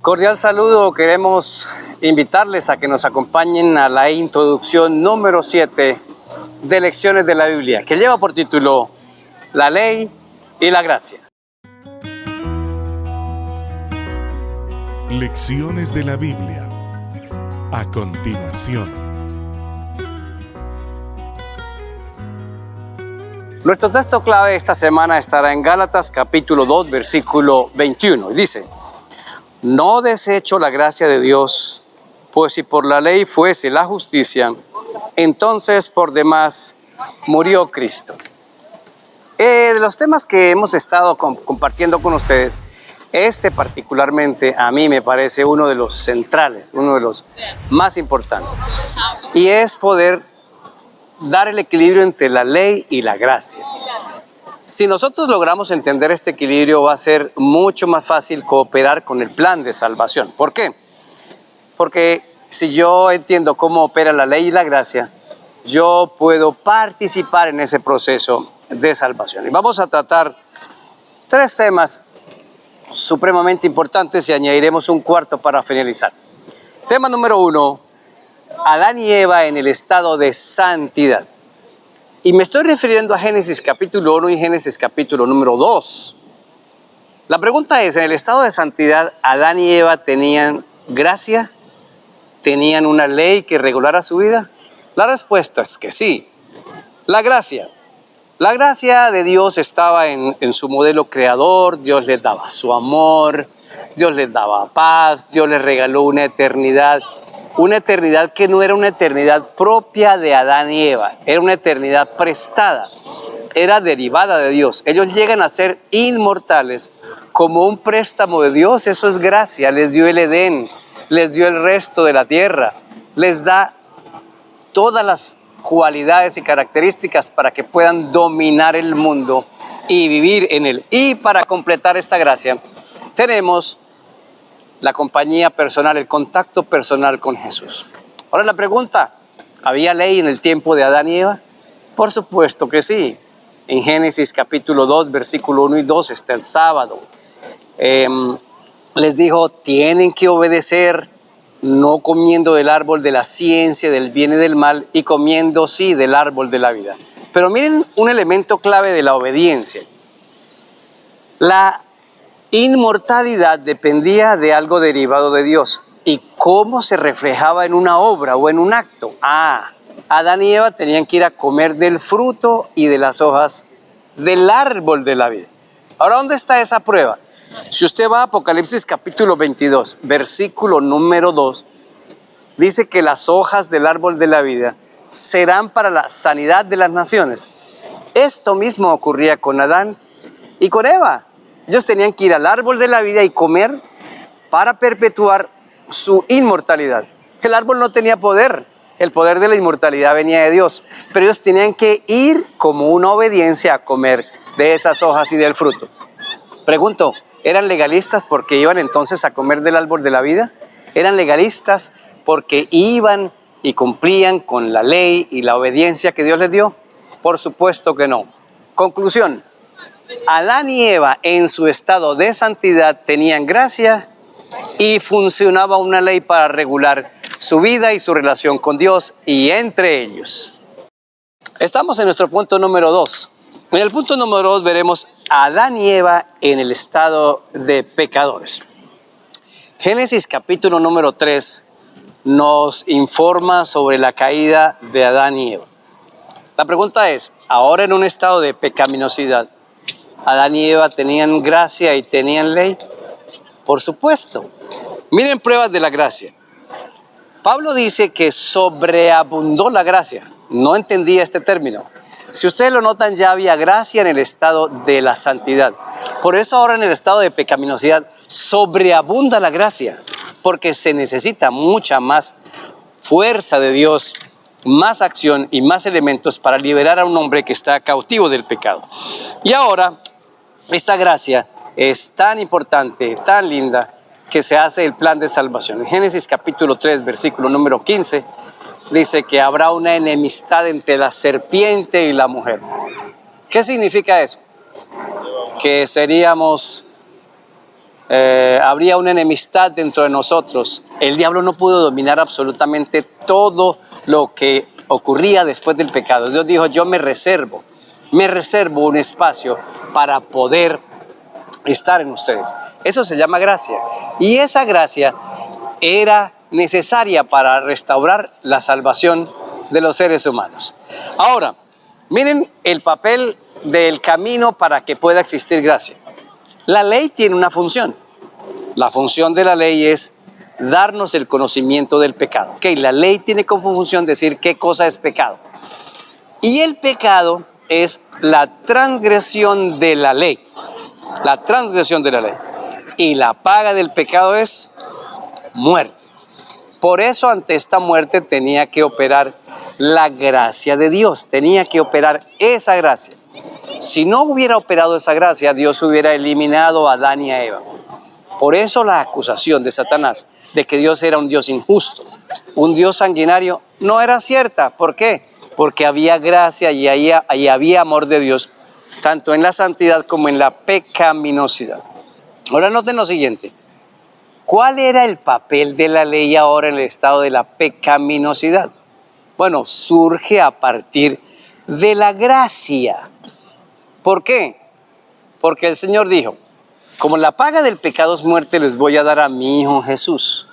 Cordial saludo, queremos invitarles a que nos acompañen a la introducción número 7 de Lecciones de la Biblia, que lleva por título La Ley y la Gracia. Lecciones de la Biblia. A continuación. Nuestro texto clave esta semana estará en Gálatas capítulo 2, versículo 21. Dice: No desecho la gracia de Dios, pues si por la ley fuese la justicia, entonces por demás murió Cristo. De los temas que hemos estado compartiendo con ustedes, este particularmente a mí me parece uno de los centrales, uno de los más importantes, y es poder dar el equilibrio entre la ley y la gracia. Si nosotros logramos entender este equilibrio, va a ser mucho más fácil cooperar con el plan de salvación. ¿Por qué? Porque si yo entiendo cómo opera la ley y la gracia, yo puedo participar en ese proceso de salvación. Y vamos a tratar tres temas supremamente importantes y añadiremos un cuarto para finalizar. Tema número 1, Adán y Eva en el estado de santidad. Y me estoy refiriendo a Génesis capítulo 1 y Génesis capítulo número 2. La pregunta es, ¿en el estado de santidad Adán y Eva tenían gracia? ¿Tenían una ley que regulara su vida? La respuesta es que sí. La gracia de Dios estaba en su modelo creador. Dios les daba su amor, Dios les daba paz, Dios les regaló una eternidad que no era una eternidad propia de Adán y Eva, era una eternidad prestada, era derivada de Dios. Ellos llegan a ser inmortales como un préstamo de Dios. Eso es gracia. Les dio el Edén, les dio el resto de la tierra, les da todas las cualidades y características para que puedan dominar el mundo y vivir en él. Y para completar esta gracia, tenemos la compañía personal, el contacto personal con Jesús. Ahora la pregunta, ¿había ley en el tiempo de Adán y Eva? Por supuesto que sí. En Génesis capítulo 2, versículo 1 y 2 está el sábado. Les dijo, tienen que obedecer, no comiendo del árbol de la ciencia, del bien y del mal, y comiendo, sí, del árbol de la vida. Pero miren un elemento clave de la obediencia. La inmortalidad dependía de algo derivado de Dios. ¿Y cómo se reflejaba en una obra o en un acto? Adán y Eva tenían que ir a comer del fruto y de las hojas del árbol de la vida. Ahora, ¿dónde está esa prueba? Si usted va a Apocalipsis capítulo 22, versículo número 2, dice que las hojas del árbol de la vida serán para la sanidad de las naciones. Esto mismo ocurría con Adán y con Eva. Ellos tenían que ir al árbol de la vida y comer para perpetuar su inmortalidad. El árbol no tenía poder, el poder de la inmortalidad venía de Dios, pero ellos tenían que ir como una obediencia a comer de esas hojas y del fruto. Pregunto, ¿eran legalistas porque iban entonces a comer del árbol de la vida? ¿Eran legalistas porque iban y cumplían con la ley y la obediencia que Dios les dio? Por supuesto que no. Conclusión. Adán y Eva en su estado de santidad tenían gracia y funcionaba una ley para regular su vida y su relación con Dios y entre ellos. Estamos en nuestro punto número 2. En el punto número 2 veremos a Adán y Eva en el estado de pecadores. Génesis capítulo número 3 nos informa sobre la caída de Adán y Eva. La pregunta es, ahora en un estado de pecaminosidad, ¿Adán y Eva tenían gracia y tenían ley? Por supuesto. Miren pruebas de la gracia. Pablo dice que sobreabundó la gracia. No entendía este término. Si ustedes lo notan, ya había gracia en el estado de la santidad. Por eso ahora en el estado de pecaminosidad sobreabunda la gracia, porque se necesita mucha más fuerza de Dios, más acción y más elementos para liberar a un hombre que está cautivo del pecado. Y ahora esta gracia es tan importante, tan linda, que se hace el plan de salvación. En Génesis capítulo 3, versículo número 15, dice que habrá una enemistad entre la serpiente y la mujer. ¿Qué significa eso? Que seríamos habría una enemistad dentro de nosotros. El diablo no pudo dominar absolutamente todo lo que ocurría después del pecado. Dios dijo, yo me reservo un espacio para poder estar en ustedes. Eso se llama gracia. Y esa gracia era necesaria para restaurar la salvación de los seres humanos. Ahora, miren el papel del camino para que pueda existir gracia. La ley tiene una función. La función de la ley es darnos el conocimiento del pecado. La ley tiene como función decir qué cosa es pecado. Y el pecado es la transgresión de la ley. La transgresión de la ley. Y la paga del pecado es muerte. Por eso ante esta muerte tenía que operar la gracia de Dios. Tenía que operar esa gracia. Si no hubiera operado esa gracia, Dios hubiera eliminado a Adán y a Eva. Por eso la acusación de Satanás de que Dios era un Dios injusto, un Dios sanguinario, no era cierta. ¿Por qué? Porque había gracia y ahí había amor de Dios, tanto en la santidad como en la pecaminosidad. Ahora noten lo siguiente. ¿Cuál era el papel de la ley ahora en el estado de la pecaminosidad? Bueno, surge a partir de la gracia. ¿Por qué? Porque el Señor dijo, como la paga del pecado es muerte, les voy a dar a mi Hijo Jesús.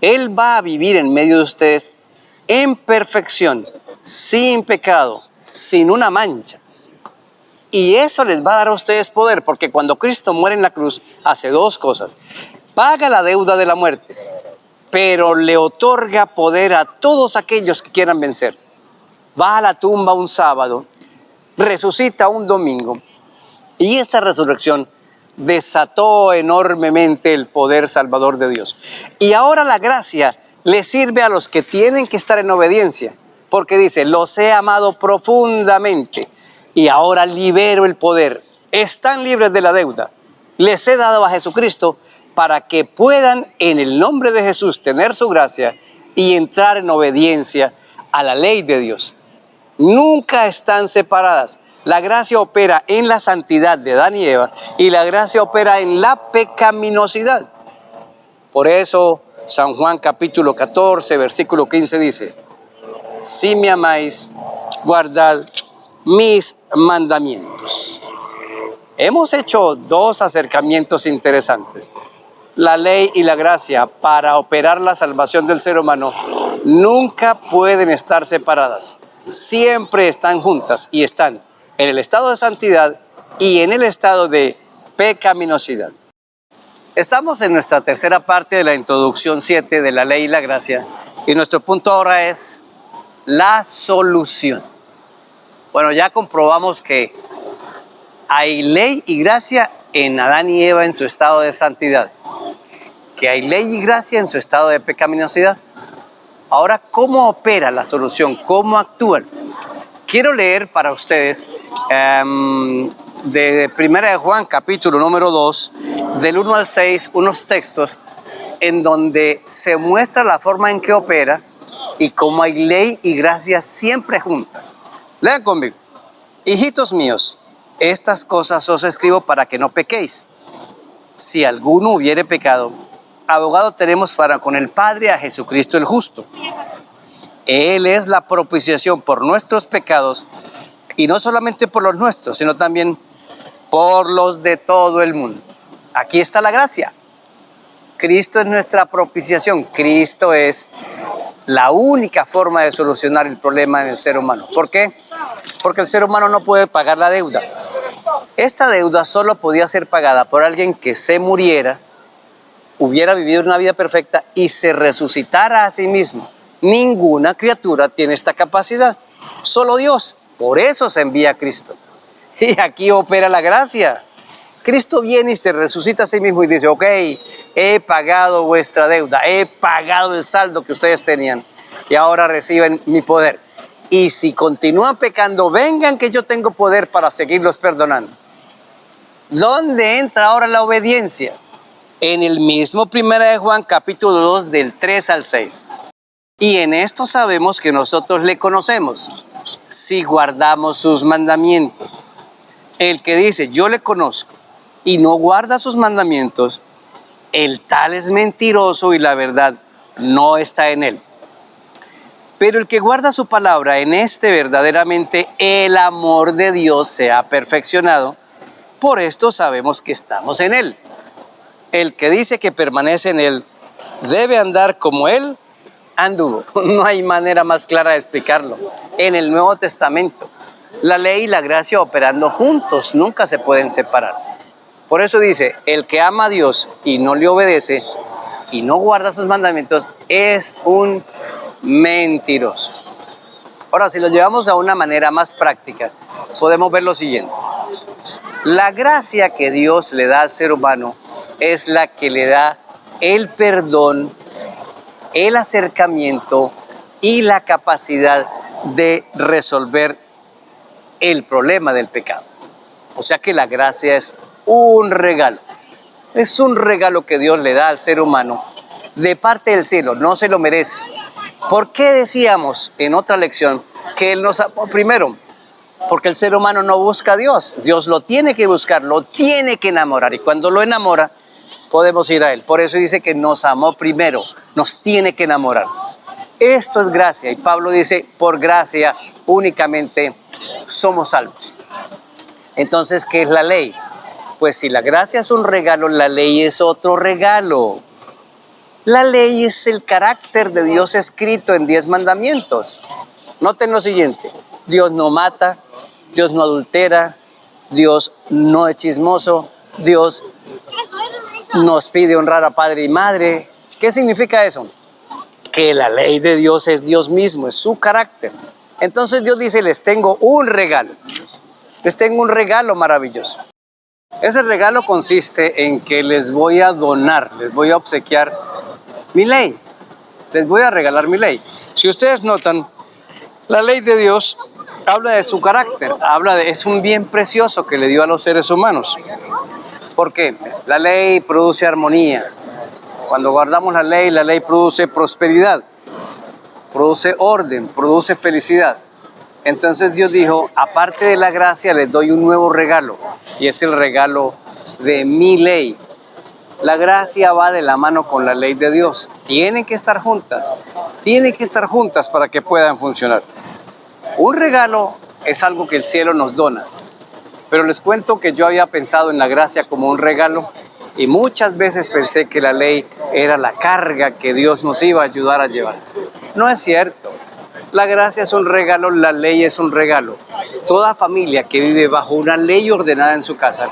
Él va a vivir en medio de ustedes en perfección, sin pecado, sin una mancha. Y eso les va a dar a ustedes poder, porque cuando Cristo muere en la cruz, hace dos cosas. Paga la deuda de la muerte, pero le otorga poder a todos aquellos que quieran vencer. Va a la tumba un sábado, resucita un domingo, y esta resurrección desató enormemente el poder salvador de Dios. Y ahora la gracia le sirve a los que tienen que estar en obediencia, porque dice, los he amado profundamente y ahora libero el poder. Están libres de la deuda. Les he dado a Jesucristo para que puedan en el nombre de Jesús tener su gracia y entrar en obediencia a la ley de Dios. Nunca están separadas. La gracia opera en la santidad de Adán y Eva y la gracia opera en la pecaminosidad. Por eso San Juan capítulo 14, versículo 15 dice, si me amáis, guardad mis mandamientos. Hemos hecho dos acercamientos interesantes. La ley y la gracia para operar la salvación del ser humano nunca pueden estar separadas. Siempre están juntas y están en el estado de santidad y en el estado de pecaminosidad. Estamos en nuestra tercera parte de la introducción 7 de la ley y la gracia y nuestro punto ahora es la solución. Bueno, ya comprobamos que hay ley y gracia en Adán y Eva en su estado de santidad, que hay ley y gracia en su estado de pecaminosidad. Ahora, ¿cómo opera la solución? ¿Cómo actúan? Quiero leer para ustedes de 1 de Juan, capítulo número 2, del 1 al 6, unos textos en donde se muestra la forma en que opera y cómo hay ley y gracia siempre juntas. Lean conmigo. Hijitos míos, estas cosas os escribo para que no pequéis. Si alguno hubiere pecado, abogado tenemos para con el Padre a Jesucristo el justo. Él es la propiciación por nuestros pecados, y no solamente por los nuestros, sino también por los de todo el mundo. Aquí está la gracia. Cristo es nuestra propiciación. Cristo es la única forma de solucionar el problema en el ser humano. ¿Por qué? Porque el ser humano no puede pagar la deuda. Esta deuda solo podía ser pagada por alguien que se muriera, hubiera vivido una vida perfecta y se resucitara a sí mismo. Ninguna criatura tiene esta capacidad, solo Dios. Por eso se envía a Cristo. Y aquí opera la gracia. Cristo viene y se resucita a sí mismo y dice, ok, he pagado vuestra deuda, he pagado el saldo que ustedes tenían y ahora reciben mi poder. Y si continúan pecando, vengan que yo tengo poder para seguirlos perdonando. ¿Dónde entra ahora la obediencia? En el mismo 1 de Juan capítulo 2 del 3 al 6. Y en esto sabemos que nosotros le conocemos, si guardamos sus mandamientos. El que dice, yo le conozco, y no guarda sus mandamientos, El tal es mentiroso y la verdad no está en él. Pero el que guarda su palabra, en este verdaderamente el amor de Dios se ha perfeccionado. Por esto sabemos que estamos en él. El que dice que permanece en él debe andar como él anduvo. No hay manera más clara de explicarlo. En el Nuevo Testamento, la ley y la gracia operando juntos, nunca se pueden separar. Por eso dice, el que ama a Dios y no le obedece y no guarda sus mandamientos es un mentiroso. Ahora, si lo llevamos a una manera más práctica, podemos ver lo siguiente. La gracia que Dios le da al ser humano es la que le da el perdón, el acercamiento y la capacidad de resolver el problema del pecado. O sea que la gracia es un regalo. Es un regalo que Dios le da al ser humano de parte del cielo, no se lo merece. ¿Por qué decíamos en otra lección que Él nos amó primero? Porque el ser humano no busca a Dios. Dios lo tiene que buscar, lo tiene que enamorar. Y cuando lo enamora, podemos ir a Él. Por eso dice que nos amó primero, nos tiene que enamorar. Esto es gracia. Y Pablo dice, por gracia únicamente somos salvos. Entonces, ¿qué es la ley? Pues si la gracia es un regalo, la ley es otro regalo. La ley es el carácter de Dios escrito en 10 mandamientos. Noten lo siguiente, Dios no mata, Dios no adultera, Dios no es chismoso, Dios nos pide honrar a padre y madre. ¿Qué significa eso? Que la ley de Dios es Dios mismo, es su carácter. Entonces Dios dice, les tengo un regalo maravilloso. Ese regalo consiste en que les voy a donar, les voy a obsequiar mi ley, les voy a regalar mi ley. Si ustedes notan, la ley de Dios habla de su carácter, es un bien precioso que le dio a los seres humanos. ¿Por qué? La ley produce armonía. Cuando guardamos la ley produce prosperidad, produce orden, produce felicidad. Entonces Dios dijo, aparte de la gracia, les doy un nuevo regalo, y es el regalo de mi ley. La gracia va de la mano con la ley de Dios. Tienen que estar juntas para que puedan funcionar. Un regalo es algo que el cielo nos dona, pero les cuento que yo había pensado en la gracia como un regalo y muchas veces pensé que la ley era la carga que Dios nos iba a ayudar a llevar. No es cierto. La gracia es un regalo, la ley es un regalo. Toda familia que vive bajo una ley ordenada en su casa,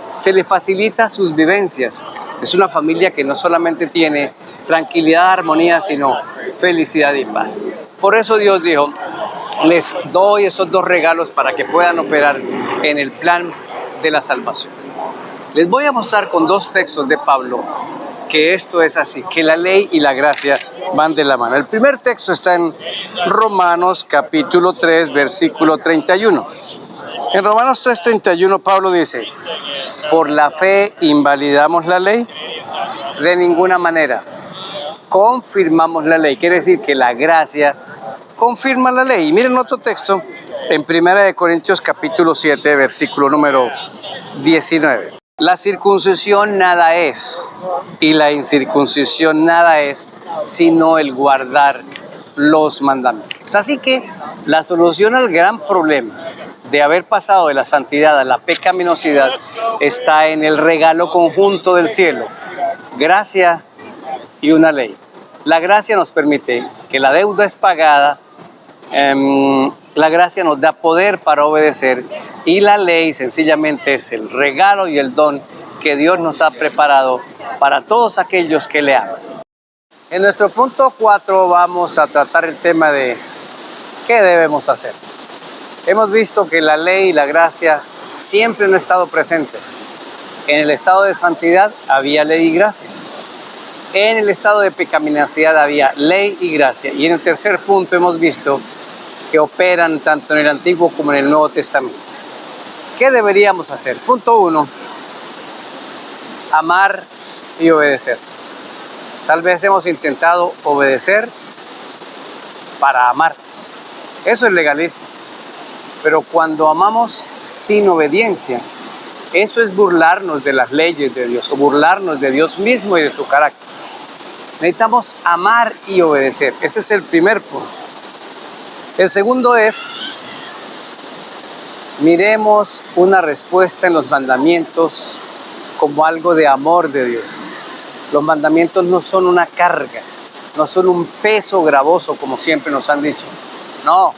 se le facilita sus vivencias. Es una familia que no solamente tiene tranquilidad, armonía, sino felicidad y paz. Por eso Dios dijo, les doy esos 2 regalos para que puedan operar en el plan de la salvación. Les voy a mostrar con 2 textos de Pablo que esto es así, que la ley y la gracia van de la mano. El primer texto está en Romanos capítulo 3, versículo 31. En Romanos 3, 31 Pablo dice, ¿por la fe invalidamos la ley? De ninguna manera. Confirmamos la ley. Quiere decir que la gracia confirma la ley. Y miren otro texto en 1 Corintios capítulo 7, versículo número 19. La circuncisión nada es, y la incircuncisión nada es, sino el guardar los mandamientos. Así que la solución al gran problema de haber pasado de la santidad a la pecaminosidad está en el regalo conjunto del cielo, gracia y una ley. La gracia nos permite que la deuda es pagada, la gracia nos da poder para obedecer y la ley sencillamente es el regalo y el don que Dios nos ha preparado para todos aquellos que le aman. En nuestro punto 4 vamos a tratar el tema de qué debemos hacer. Hemos visto que la ley y la gracia siempre han estado presentes. En el estado de santidad había ley y gracia. En el estado de pecaminosidad había ley y gracia. Y en el tercer punto hemos visto que operan tanto en el Antiguo como en el Nuevo Testamento. ¿Qué deberíamos hacer? Punto 1. Amar y obedecer. Tal vez hemos intentado obedecer para amar. Eso es legalismo. Pero cuando amamos sin obediencia, Eso es burlarnos de las leyes de Dios o burlarnos de Dios mismo y de su carácter. Necesitamos amar y obedecer. Ese es el primer punto. El segundo es, miremos una respuesta en los mandamientos como algo de amor de Dios. Los mandamientos no son una carga, no son un peso gravoso como siempre nos han dicho. No,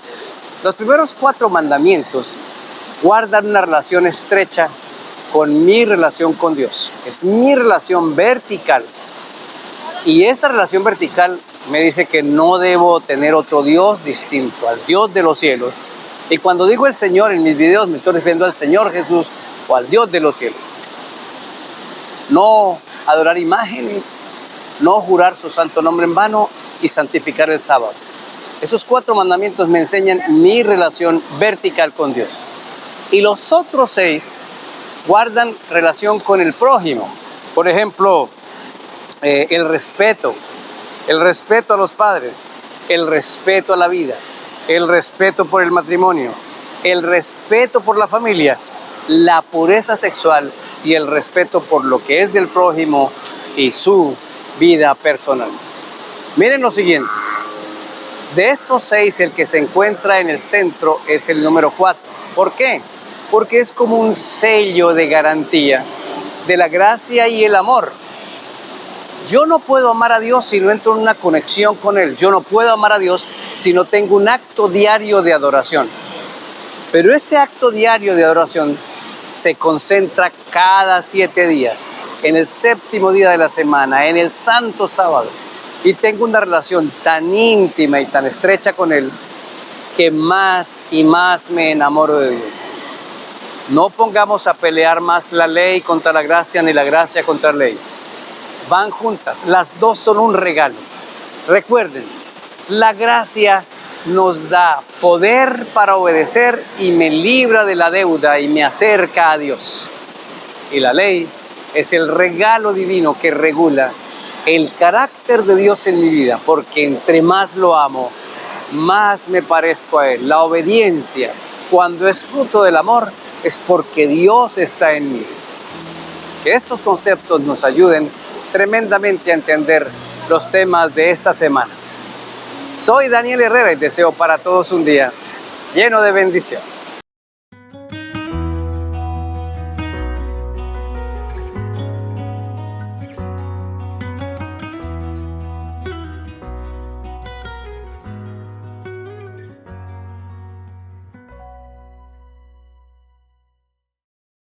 los primeros 4 mandamientos guardan una relación estrecha con mi relación con Dios. Es mi relación vertical. Y esta relación vertical me dice que no debo tener otro Dios distinto al Dios de los cielos. Y cuando digo el Señor en mis videos me estoy refiriendo al Señor Jesús o al Dios de los cielos. No adorar imágenes, no jurar su santo nombre en vano y santificar el sábado. Esos 4 mandamientos me enseñan mi relación vertical con Dios. Y los otros 6 guardan relación con el prójimo. Por ejemplo, el respeto a los padres, el respeto a la vida, el respeto por el matrimonio, el respeto por la familia, la pureza sexual y el respeto por lo que es del prójimo y su vida personal. Miren lo siguiente. De estos 6, el que se encuentra en el centro es el número 4. ¿Por qué? Porque es como un sello de garantía de la gracia y el amor. Yo no puedo amar a Dios si no entro en una conexión con Él. Yo no puedo amar a Dios si no tengo un acto diario de adoración. Pero ese acto diario de adoración se concentra cada 7 días, en el 7º día de la semana, en el santo sábado. Y tengo una relación tan íntima y tan estrecha con Él que más y más me enamoro de Dios. No pongamos a pelear más la ley contra la gracia ni la gracia contra la ley. Van juntas, las dos son un regalo. Recuerden, la gracia nos da poder para obedecer y me libra de la deuda y me acerca a Dios. Y la ley es el regalo divino que regula el carácter de Dios en mi vida, porque entre más lo amo, más me parezco a Él. La obediencia, cuando es fruto del amor, es porque Dios está en mí. Que estos conceptos nos ayuden tremendamente a entender los temas de esta semana. Soy Daniel Herrera y deseo para todos un día lleno de bendición.